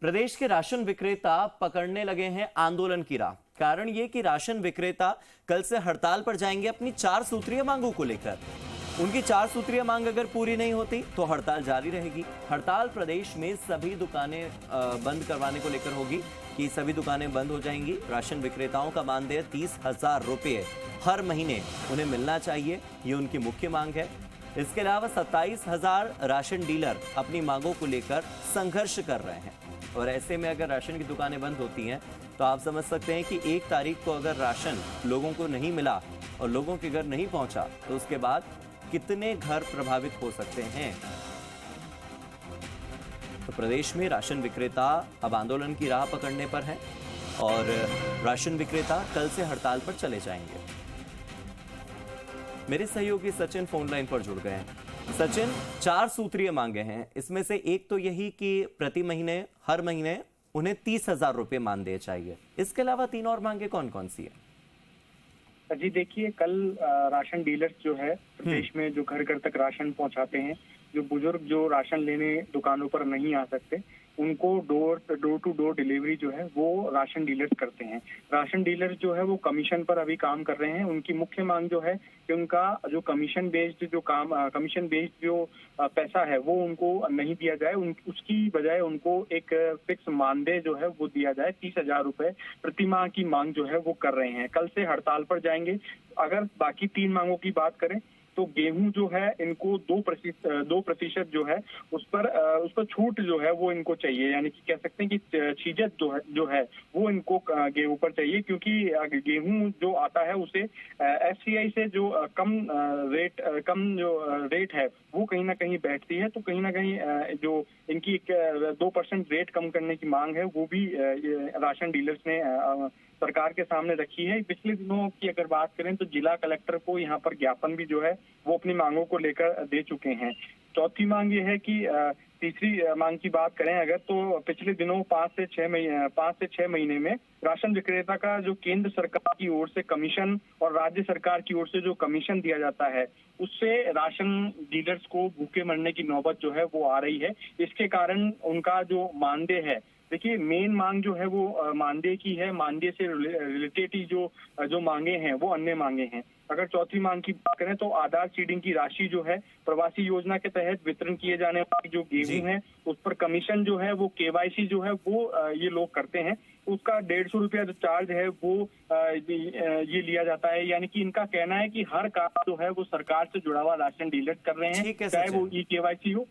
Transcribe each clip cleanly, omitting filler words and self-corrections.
प्रदेश के राशन विक्रेता पकड़ने लगे हैं आंदोलन की राह। कारण ये कि राशन विक्रेता कल से हड़ताल पर जाएंगे अपनी 4 सूत्रीय मांगों को लेकर। उनकी 4 सूत्रीय मांग अगर पूरी नहीं होती तो हड़ताल जारी रहेगी। हड़ताल प्रदेश में सभी दुकानें बंद करवाने को लेकर होगी कि सभी दुकानें बंद हो जाएंगी। राशन विक्रेताओं का मानदेय 30,000 रुपये हर महीने उन्हें मिलना चाहिए, ये उनकी मुख्य मांग है। इसके अलावा 27,000 राशन डीलर अपनी मांगों को लेकर संघर्ष कर रहे हैं। और ऐसे में अगर राशन की दुकानें बंद होती हैं तो आप समझ सकते हैं कि 1 तारीख को अगर राशन लोगों को नहीं मिला और लोगों के घर नहीं पहुंचा तो उसके बाद कितने घर प्रभावित हो सकते हैं। तो प्रदेश में राशन विक्रेता अब आंदोलन की राह पकड़ने पर हैं और राशन विक्रेता कल से हड़ताल पर चले जाएंगे। मेरे सहयोगी सचिन फोन लाइन पर जुड़ गए हैं। सचिन, 4 सूत्रीय मांगे हैं, इसमें से एक तो यही कि प्रति महीने हर महीने उन्हें 30,000 रुपये मानदेय चाहिए। इसके अलावा 3 और मांगे कौन कौन सी है? जी देखिए, कल राशन डीलर्स जो है प्रदेश में जो घर घर तक राशन पहुंचाते हैं, जो बुजुर्ग जो राशन लेने दुकानों पर नहीं आ सकते, उनको डोर टू डोर डिलीवरी जो है वो राशन डीलर्स करते हैं। राशन डीलर्स जो है वो कमीशन पर अभी काम कर रहे हैं। उनकी मुख्य मांग जो है कि उनका जो कमीशन बेस्ड जो पैसा है वो उनको नहीं दिया जाए, उसकी बजाय उनको एक फिक्स मानदेय जो है वो दिया जाए। 30,000 रुपए प्रति माह की मांग जो है वो कर रहे हैं। कल से हड़ताल पर जाएंगे। अगर बाकी 3 मांगों की बात करें तो गेहूं जो है इनको 2% जो है उस पर छूट जो है वो इनको चाहिए, यानी कि कह सकते हैं कि छीजत जो है वो इनको गेहूं पर चाहिए, क्योंकि गेहूं जो आता है उसे एफसीआई से जो कम रेट है वो कहीं ना कहीं बैठती है। तो कहीं ना कहीं जो इनकी 2% रेट कम करने की मांग है वो भी राशन डीलर्स ने सरकार के सामने रखी है। पिछले दिनों की अगर बात करें तो जिला कलेक्टर को यहाँ पर ज्ञापन भी जो है वो अपनी मांगों को लेकर दे चुके हैं। चौथी मांग ये है कि तीसरी मांग की बात करें अगर, तो पिछले दिनों 5 से 6 महीने में राशन विक्रेता का जो केंद्र सरकार की ओर से कमीशन और राज्य सरकार की ओर से जो कमीशन दिया जाता है उससे राशन डीलर्स को भूखे मरने की नौबत जो है वो आ रही है। इसके कारण उनका जो मानदेय है, देखिए मेन मांग जो है वो मानदेय की है। मानदेय से रिलेटेड ही जो मांगे हैं वो अन्य मांगे हैं। अगर चौथी मांग की बात करें तो आधार सीडिंग की राशि जो है प्रवासी योजना के तहत वितरण किए जाने वाली जो गेहूं है उस पर कमीशन जो है वो केवाईसी जो है वो ये लोग करते हैं, उसका 150 रुपया जो चार्ज है वो ये लिया जाता है। यानी कि इनका कहना है कि हर काम जो है वो सरकार से जुड़ा हुआ राशन डीलर कर रहे हैं, चाहे वो ई केवाईसी हो।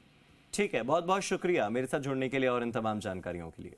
ठीक है, बहुत बहुत शुक्रिया मेरे साथ जुड़ने के लिए और इन तमाम जानकारियों के लिए।